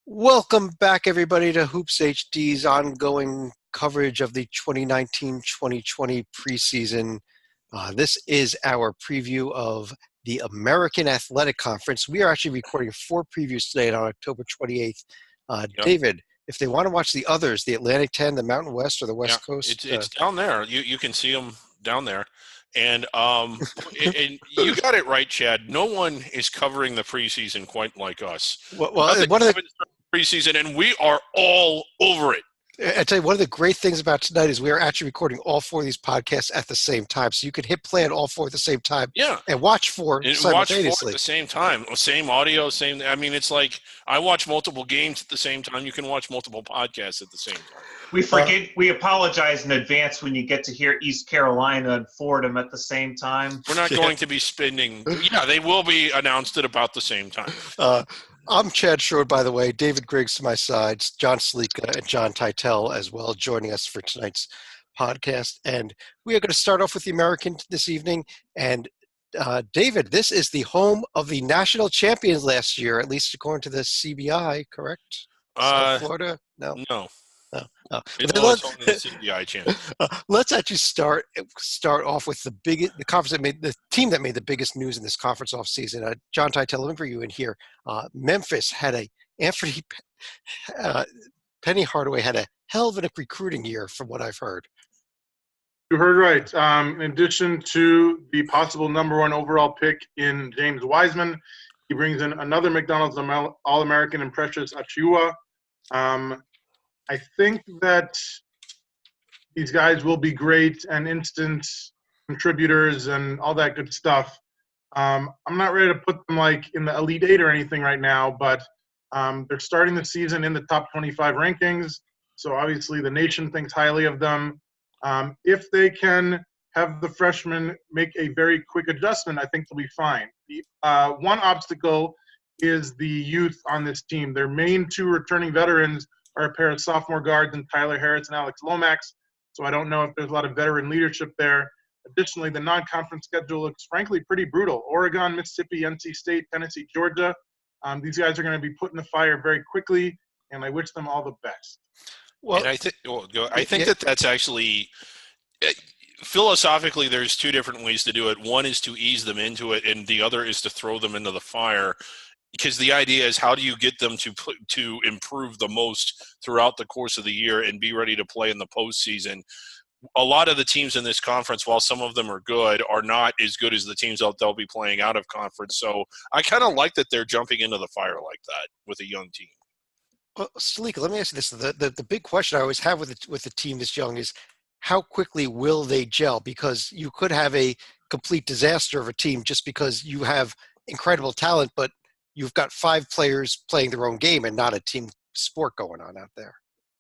Welcome back, everybody, to HoopsHD's ongoing coverage of the 2019-2020 preseason. This is our preview of the American Athletic Conference. We are actually recording 4 previews today on October 28th. Yep. David, if they want to watch the others, the Atlantic 10, the Mountain West, or the West Yeah, Coast. it's down there. You can see them down there, and and you got it right, Chad. No one is covering the preseason quite like us. Well, Nothing one of the happens during preseason, and we are all over it. I tell you, one of the great things about tonight is we are actually recording all 4 of these podcasts at the same time. So you can hit play on all 4 at the same time Yeah, and watch 4 and watch 4 simultaneously. at the same time, same audio, same. I mean, it's like I watch multiple games at the same time. You can watch multiple podcasts at the same time. We apologize in advance when you get to hear East Carolina and Fordham at the same time. We're not going to be spending. Yeah, they will be announced at about the same time. I'm Chad Shore, by the way. David Griggs to my sides, John Salika and John Titel as well, joining us for tonight's podcast. And we are going to start off with the American this evening. And David, this is the home of the national champions last year, at least according to the CBI, correct? South Florida? No. No. No. It's always home to the CBI champion. Let's actually start off with the team that made the biggest news in this conference offseason. John Titel, let me bring you in here. Memphis had Penny Hardaway had a hell of a recruiting year, from what I've heard. You heard right. In addition to the possible number 1 overall pick in James Wiseman, he brings in another McDonald's All-American in Precious Achiuwa. I think that these guys will be great and instant contributors and all that good stuff. I'm not ready to put them like in the Elite 8 or anything right now, but they're starting the season in the top 25 rankings. So obviously the nation thinks highly of them. If they can have the freshmen make a very quick adjustment, I think they'll be fine. The one obstacle is the youth on this team. Their main 2 returning veterans are a pair of sophomore guards in Tyler Harris and Alex Lomax. So I don't know if there's a lot of veteran leadership there. Additionally, the non-conference schedule looks frankly pretty brutal. Oregon, Mississippi, NC State, Tennessee, Georgia. These guys are going to be put in the fire very quickly, and I wish them all the best. Well, and I think that's actually philosophically, there's 2 different ways to do it. One is to ease them into it, and the other is to throw them into the fire. Because the idea is, how do you get them to improve the most throughout the course of the year and be ready to play in the postseason? A lot of the teams in this conference, while some of them are good, are not as good as the teams they'll be playing out of conference. So I kind of like that they're jumping into the fire like that with a young team. Well, Salika, let me ask you this. The big question I always have with the team this young is, how quickly will they gel? Because you could have a complete disaster of a team just because you have incredible talent, but you've got 5 players playing their own game and not a team sport going on out there.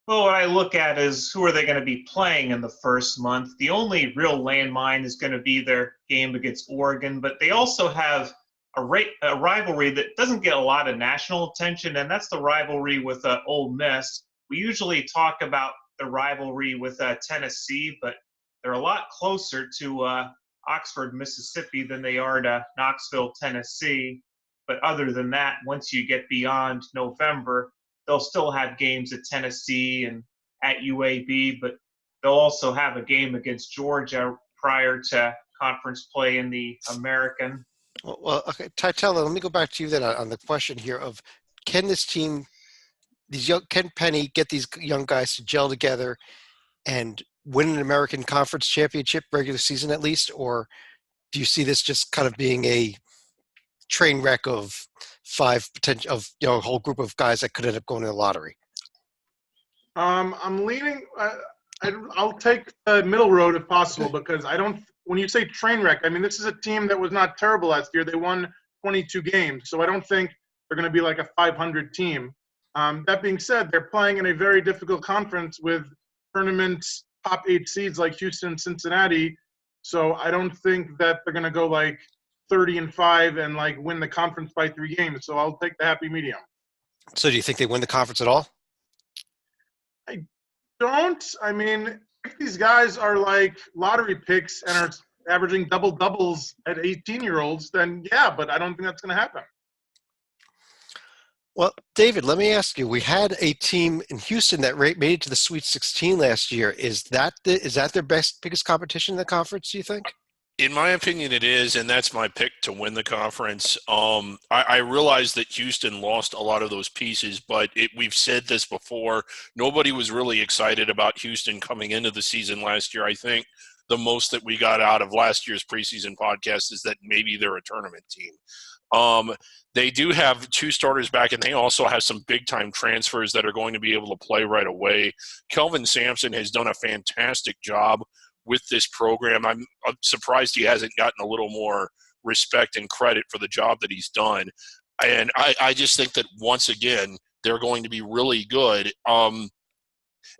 Well, what I look at is, who are they going to be playing in the first month? The only real landmine is going to be their game against Oregon, but they also have a rivalry that doesn't get a lot of national attention, and that's the rivalry with Ole Miss. We usually talk about the rivalry with Tennessee, but they're a lot closer to Oxford, Mississippi than they are to Knoxville, Tennessee. But other than that, once you get beyond November, they'll still have games at Tennessee and at UAB, but they'll also have a game against Georgia prior to conference play in the American. Well, okay, Titel, let me go back to you then on the question here of, can this team, can Penny get these young guys to gel together and win an American Conference championship regular season at least, or do you see this just kind of being a train wreck of 5 potential of a whole group of guys that could end up going to the lottery? I'm leaning. I'll take the middle road if possible, because I don't. When you say train wreck, I mean, this is a team that was not terrible last year. They won 22 games, so I don't think they're going to be like a 500 team. That being said, they're playing in a very difficult conference with tournaments top 8 seeds like Houston and Cincinnati. So I don't think that they're going to go like 30-5 and like win the conference by 3 games. So I'll take the happy medium. So do you think they win the conference at all? I don't. I mean, if these guys are like lottery picks and are averaging double-doubles at 18-year-olds, then yeah, but I don't think that's going to happen. Well, David, let me ask you. We had a team in Houston that made it to the Sweet 16 last year. Is that their biggest competition in the conference, do you think? In my opinion, it is, and that's my pick to win the conference. I realize that Houston lost a lot of those pieces, but we've said this before. Nobody was really excited about Houston coming into the season last year. I think the most that we got out of last year's preseason podcast is that maybe they're a tournament team. They do have 2 starters back, and they also have some big-time transfers that are going to be able to play right away. Kelvin Sampson has done a fantastic job with this program. I'm surprised he hasn't gotten a little more respect and credit for the job that he's done. And I just think that, once again, they're going to be really good.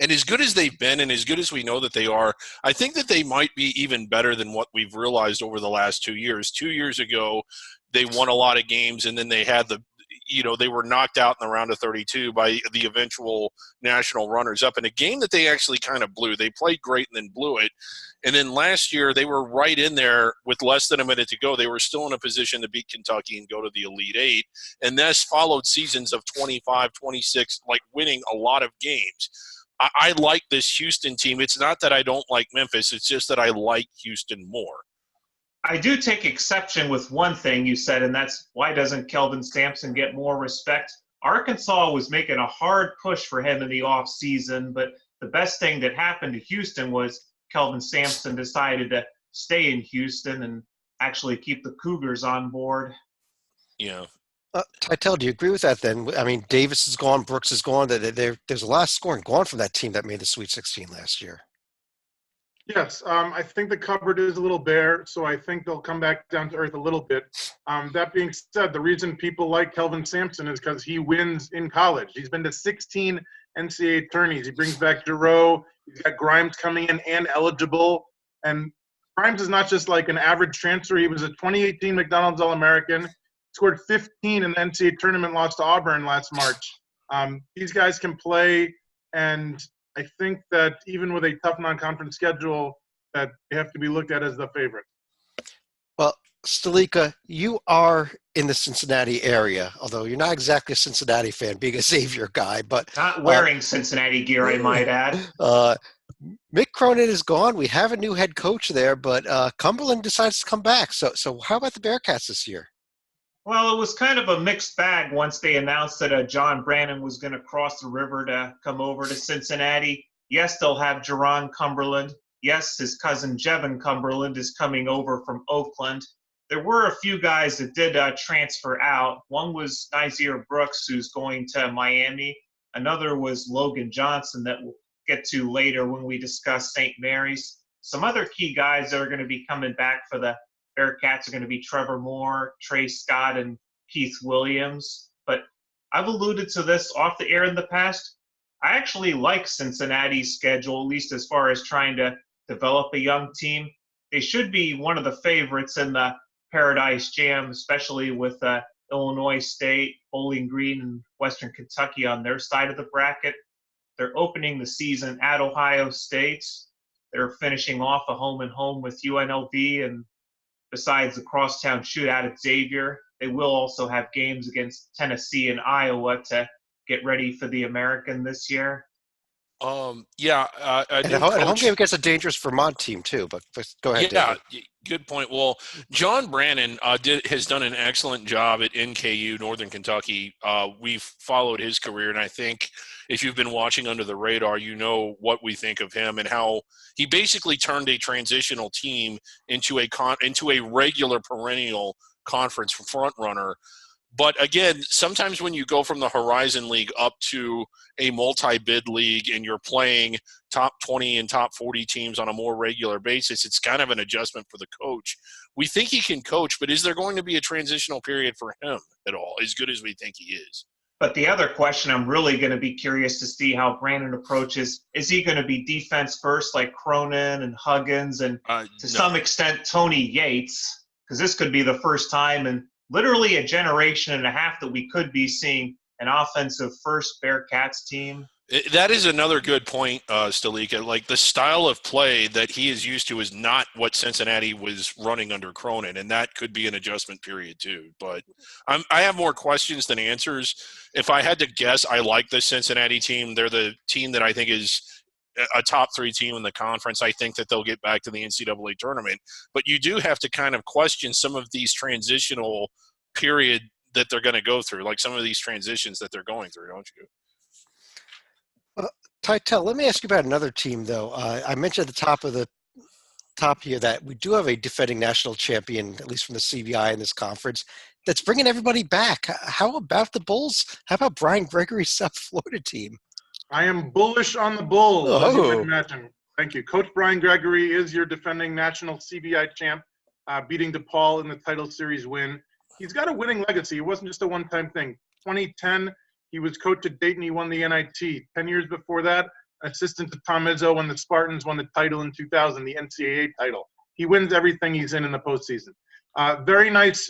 And as good as they've been and as good as we know that they are, I think that they might be even better than what we've realized over the last 2 years. 2 years ago, they won a lot of games, and then they had they were knocked out in the round of 32 by the eventual national runners-up in a game that they actually kind of blew. They played great and then blew it. And then last year, they were right in there with less than a minute to go. They were still in a position to beat Kentucky and go to the Elite Eight. And this followed seasons of 25, 26, like winning a lot of games. I like this Houston team. It's not that I don't like Memphis. It's just that I like Houston more. I do take exception with one thing you said, and that's why doesn't Kelvin Sampson get more respect? Arkansas was making a hard push for him in the offseason, but the best thing that happened to Houston was Kelvin Sampson decided to stay in Houston and actually keep the Cougars on board. Yeah. Titel, do you agree with that then? I mean, Davis is gone, Brooks is gone. There's a lot of scoring gone from that team that made the Sweet 16 last year. Yes, I think the cupboard is a little bare, so I think they'll come back down to earth a little bit. That being said, the reason people like Kelvin Sampson is because he wins in college. He's been to 16 NCAA tourneys. He brings back Giroux. He's got Grimes coming in and eligible. And Grimes is not just like an average transfer. He was a 2018 McDonald's All-American. Scored 15 in the NCAA tournament, lost to Auburn last March. These guys can play, and I think that even with a tough non-conference schedule, that they have to be looked at as the favorite. Well, Stalika, you are in the Cincinnati area, although you're not exactly a Cincinnati fan, being a Xavier guy. But not wearing Cincinnati gear, I might add. Mick Cronin is gone. We have a new head coach there, but Cumberland decides to come back. So how about the Bearcats this year? Well, it was kind of a mixed bag once they announced that John Brannon was going to cross the river to come over to Cincinnati. Yes, they'll have Jerron Cumberland. Yes, his cousin Jevin Cumberland is coming over from Oakland. There were a few guys that did transfer out. One was Nyzier Brooks, who's going to Miami. Another was Logan Johnson that we'll get to later when we discuss St. Mary's. Some other key guys that are going to be coming back for the Bearcats are going to be Trevor Moore, Trey Scott, and Keith Williams. But I've alluded to this off the air in the past. I actually like Cincinnati's schedule, at least as far as trying to develop a young team. They should be one of the favorites in the Paradise Jam, especially with Illinois State, Bowling Green, and Western Kentucky on their side of the bracket. They're opening the season at Ohio State. They're finishing off a home-and-home with UNLV, and besides the crosstown shootout at Xavier, they will also have games against Tennessee and Iowa to get ready for the American this year. And a home game against a dangerous Vermont team too. But go ahead, yeah, David. Good point. Well, John Brannon has done an excellent job at NKU, Northern Kentucky. We've followed his career, and I think if you've been watching Under the Radar, you know what we think of him and how he basically turned a transitional team into a regular perennial conference front runner. But again, sometimes when you go from the Horizon League up to a multi-bid league and you're playing top 20 and top 40 teams on a more regular basis, it's kind of an adjustment for the coach. We think he can coach, but is there going to be a transitional period for him at all, as good as we think he is? But the other question I'm really going to be curious to see how Brandon approaches, is he going to be defense first like Cronin and Huggins and some extent Tony Yates? Because this could be the first time in literally a generation and a half that we could be seeing an offensive first Bearcats team. That is another good point, Stalika. Like the style of play that he is used to is not what Cincinnati was running under Cronin, and that could be an adjustment period too. But I have more questions than answers. If I had to guess, I like the Cincinnati team. They're the team that I think is a top 3 team in the conference. I think that they'll get back to the NCAA tournament. But you do have to kind of question some of these transitional period that they're going to go through, like some of these transitions that they're going through, don't you? Tytel, let me ask you about another team, though. I mentioned at the top here that we do have a defending national champion, at least from the CBI in this conference, that's bringing everybody back. How about the Bulls? How about Brian Gregory's South Florida team? I am bullish on the Bulls, as you Oh. would imagine. Thank you. Coach Brian Gregory is your defending national CBI champ, beating DePaul in the title series win. He's got a winning legacy. It wasn't just a one-time thing. 2010, he was coach at Dayton. He won the NIT. 10 years before that, assistant to Tom Izzo when the Spartans won the title in 2000, the NCAA title. He wins everything he's in the postseason. Very nice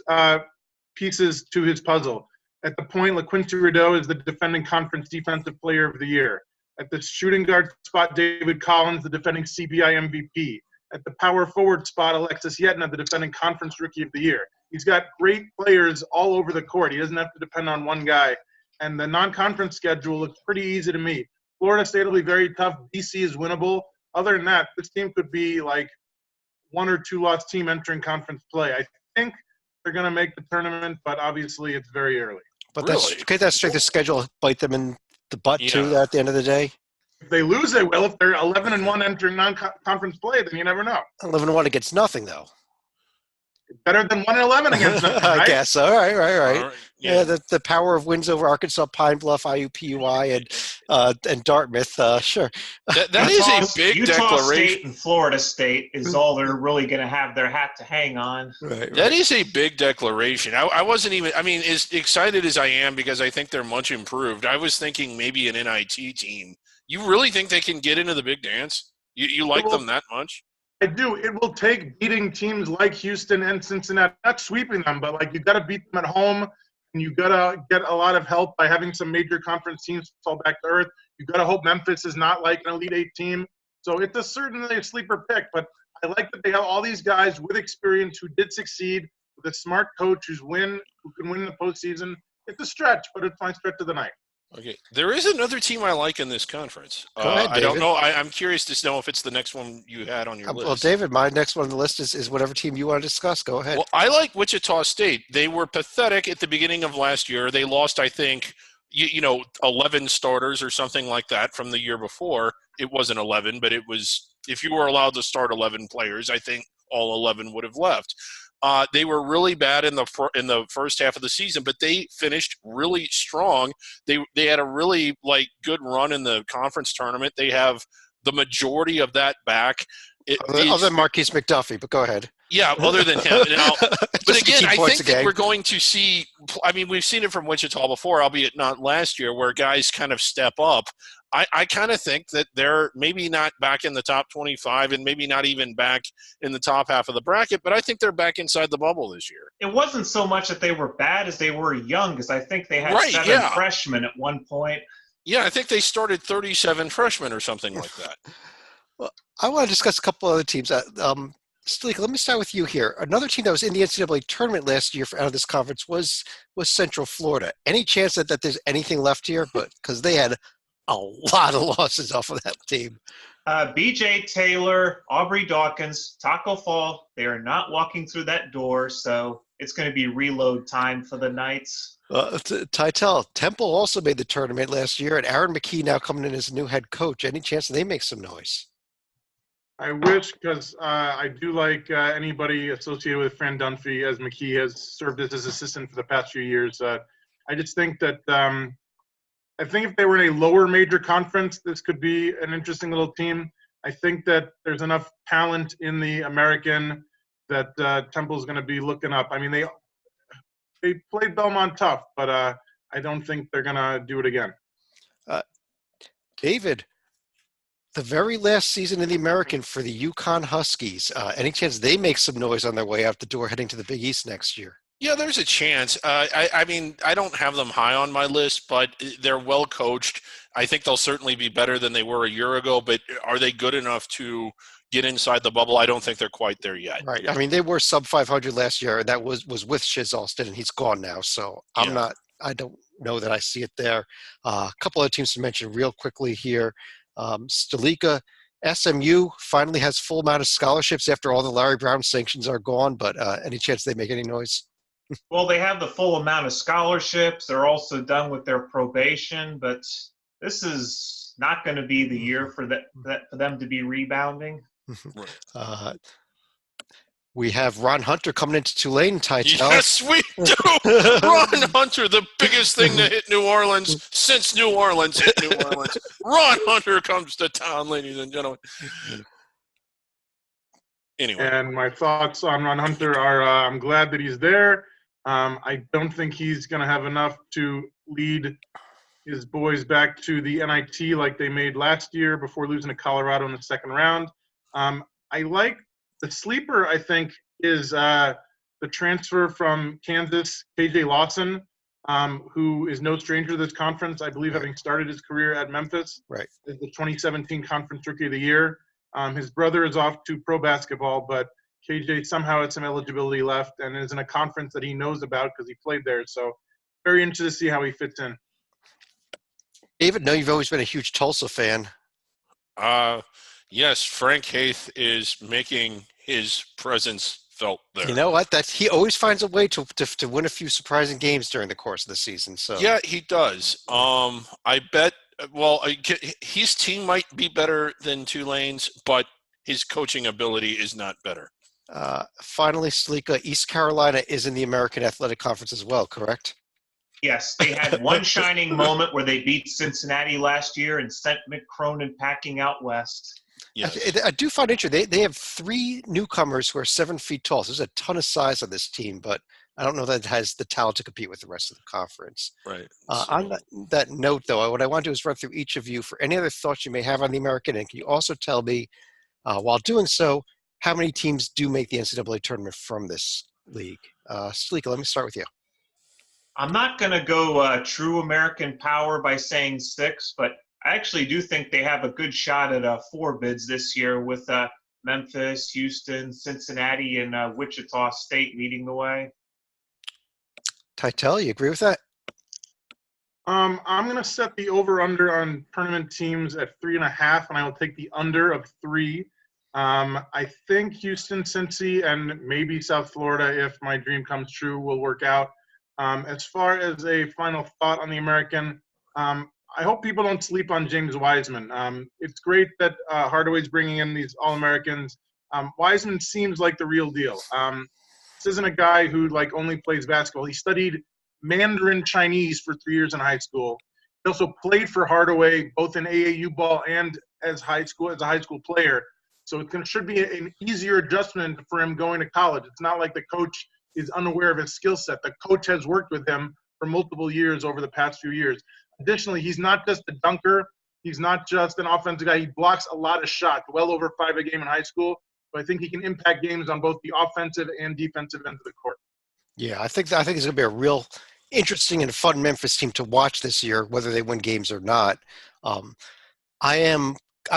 pieces to his puzzle. At the point, LaQuincy Rideau is the defending conference defensive player of the year. At the shooting guard spot, David Collins, the defending CBI MVP. At the power forward spot, Alexis Yetna, the defending conference rookie of the year. He's got great players all over the court. He doesn't have to depend on one guy. And the non-conference schedule looks pretty easy to me. Florida State will be very tough. BC is winnable. Other than that, this team could be like 1 or 2 loss team entering conference play. I think they're going to make the tournament, but obviously it's very early. But Really? could that strength of schedule bite them in the butt too at the end of the day? If they lose, they will. If they're 11-1 entering non-conference play, then you never know. 11-1 against nothing, though. Better than 1-11 against nothing, right? I guess. All right. All right. Yeah, the power of wins over Arkansas, Pine Bluff, IUPUI, and Dartmouth. Sure. That is a big Utah declaration. State and Florida State is all they're really going to have their hat to hang on. Right. That is a big declaration. I wasn't even – I mean, as excited as I am because I think they're much improved, I was thinking maybe an NIT team. You really think they can get into the big dance? You like them that much? I do. It will take beating teams like Houston and Cincinnati, not sweeping them, but like you got to beat them at home, and you got to get a lot of help by having some major conference teams fall back to earth. You got to hope Memphis is not like an Elite Eight team. So it's certainly a sleeper pick, but I like that they have all these guys with experience who did succeed, with a smart coach who can win the postseason. It's a stretch, but it's my stretch of the night. Okay. There is another team I like in this conference. Go ahead, I don't David. know. I'm curious to know if it's the next one you had on your list. Well, David, my next one on the list is whatever team you want to discuss. Go ahead. Well, I like Wichita State. They were pathetic at the beginning of last year. They lost, I think, 11 starters or something like that from the year before. It wasn't 11, but it was – if you were allowed to start 11 players, I think all 11 would have left. They were really bad in the first half of the season, but they finished really strong. They had a really good run in the conference tournament. They have the majority of that back. Other than Marquise McDuffie, but go ahead. Yeah, other than him. Now, but again, I think that again. we're going to see – I mean, we've seen it from Wichita before, albeit not last year, where guys kind of step up. I kind of think that they're maybe not back in the top 25 and maybe not even back in the top half of the bracket, but I think they're back inside the bubble this year. It wasn't so much that they were bad as they were young, because I think they had 7 freshmen at one point. Yeah, I think they started 37 freshmen or something like that. Well, I want to discuss a couple other teams. Stalika, let me start with you here. Another team that was in the NCAA tournament last year out of this conference was Central Florida. Any chance that there's anything left here? But because they had a lot of losses off of that team. B.J. Taylor, Aubrey Dawkins, Taco Fall, they are not walking through that door, so it's going to be reload time for the Knights. Tytel, Temple also made the tournament last year, and Aaron McKee now coming in as new head coach. Any chance they make some noise? I wish, because I do like anybody associated with Fran Dunphy, as McKee has served as his assistant for the past few years. I just think that I think if they were in a lower major conference, this could be an interesting little team. I think that there's enough talent in the American that Temple's going to be looking up. I mean, they played Belmont tough, but I don't think they're going to do it again. David, the very last season in the American for the UConn Huskies, any chance they make some noise on their way out the door heading to the Big East next year? Yeah, there's a chance. I mean, I don't have them high on my list, but they're well coached. I think they'll certainly be better than they were a year ago, but are they good enough to get inside the bubble? I don't think they're quite there yet. Right. I mean, they were sub 500 last year, and that was with Shiz Alston, and he's gone now. So Yeah. I don't know that I see it there. A couple of teams to mention real quickly here. Stalika, SMU finally has full amount of scholarships after all the Larry Brown sanctions are gone, but any chance they make any noise? Well, they have the full amount of scholarships. They're also done with their probation, but this is not going to be the year for them to be rebounding. Right. We have Ron Hunter coming into Tulane, Tytel. Yes, we do. Ron Hunter, the biggest thing to hit New Orleans since New Orleans hit New Orleans. Ron Hunter comes to town, ladies and gentlemen. Anyway. And my thoughts on Ron Hunter are I'm glad that he's there. I don't think he's going to have enough to lead his boys back to the NIT like they made last year before losing to Colorado in the second round. I like the sleeper, I think, is the transfer from Kansas, KJ Lawson, who is no stranger to this conference, I believe, having started his career at Memphis. Right. Is the 2017 Conference Rookie of the Year. His brother is off to pro basketball, but KJ somehow had some eligibility left and is in a conference that he knows about because he played there. So very interested to see how he fits in. David, no, you've always been a huge Tulsa fan. Yes, Frank Haith is making his presence felt there. You know what? He always finds a way to win a few surprising games during the course of the season. So yeah, he does. I bet. Well, his team might be better than Tulane's, but his coaching ability is not better. Finally, Stalika, East Carolina is in the American Athletic Conference as well, correct? Yes, they had one shining moment where they beat Cincinnati last year and sent Mick Cronin packing out west. Yes. I do find it interesting. They have 3 newcomers who are 7 feet tall. So there's a ton of size on this team, but I don't know that it has the talent to compete with the rest of the conference. Right. On that note, though, what I want to do is run through each of you for any other thoughts you may have on the American. And can you also tell me, while doing so, how many teams do make the NCAA tournament from this league? Stalika, let me start with you. I'm not going to go true American power by saying 6, but I actually do think they have a good shot at 4 bids this year with Memphis, Houston, Cincinnati, and Wichita State leading the way. Tytel, you agree with that? I'm going to set the over-under on tournament teams at 3.5, and I will take the under of 3. I think Houston, Cincy, and maybe South Florida, if my dream comes true, will work out. As far as a final thought on the American, I hope people don't sleep on James Wiseman. It's great that Hardaway's bringing in these All-Americans. Wiseman seems like the real deal. This isn't a guy who only plays basketball. He studied Mandarin Chinese for 3 years in high school. He also played for Hardaway both in AAU ball and as a high school player. So it should be an easier adjustment for him going to college. It's not like the coach is unaware of his skill set. The coach has worked with him for multiple years over the past few years. Additionally, he's not just a dunker. He's not just an offensive guy. He blocks a lot of shots, well over 5 a game in high school. So I think he can impact games on both the offensive and defensive ends of the court. Yeah, I think it's going to be a real interesting and fun Memphis team to watch this year, whether they win games or not. I'm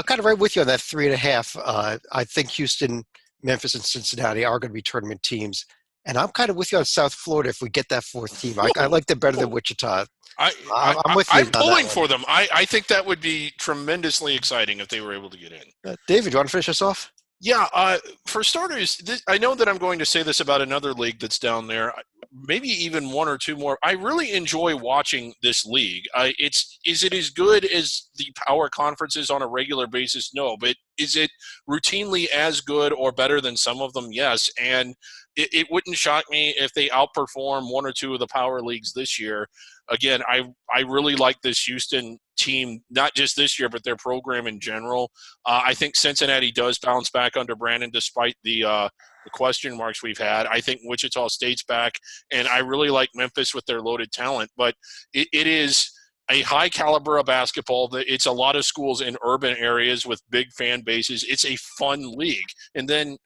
kind of right with you on that 3.5. I think Houston, Memphis, and Cincinnati are going to be tournament teams. And I'm kind of with you on South Florida if we get that 4th team. I like them better than Wichita. I'm with you. I'm pulling for them. I think that would be tremendously exciting if they were able to get in. David, you want to finish us off? Yeah. For starters, I know that I'm going to say this about another league that's down there, maybe even 1 or 2 more. I really enjoy watching this league. Is it as good as the power conferences on a regular basis? No. But is it routinely as good or better than some of them? Yes. And it wouldn't shock me if they outperform 1 or 2 of the power leagues this year. Again, I really like this Houston team, not just this year, but their program in general. I think Cincinnati does bounce back under Brandon despite the question marks we've had. I think Wichita State's back, and I really like Memphis with their loaded talent. But it is a high caliber of basketball. It's a lot of schools in urban areas with big fan bases. It's a fun league. And then,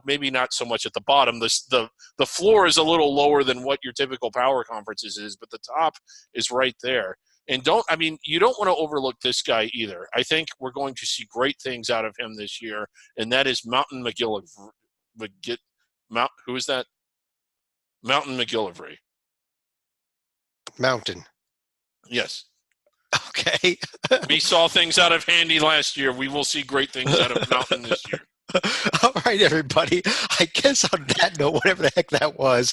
maybe not so much at the bottom. The floor is a little lower than what your typical power conferences is, but the top is right there. And you don't want to overlook this guy either. I think we're going to see great things out of him this year, and that is Mountain McGillivray. Who is that? Mountain McGillivray. Mountain. Yes. Okay. We saw things out of Handy last year. We will see great things out of Mountain this year. All right, everybody. I guess on that note, whatever the heck that was,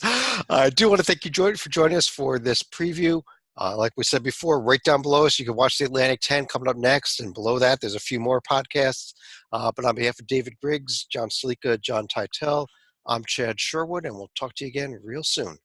I do want to thank you for joining us for this preview. Like we said before, right down below us, you can watch the Atlantic 10 coming up next. And below that, there's a few more podcasts. But on behalf of David Griggs, John Salika, John Titel, I'm Chad Sherwood, and we'll talk to you again real soon.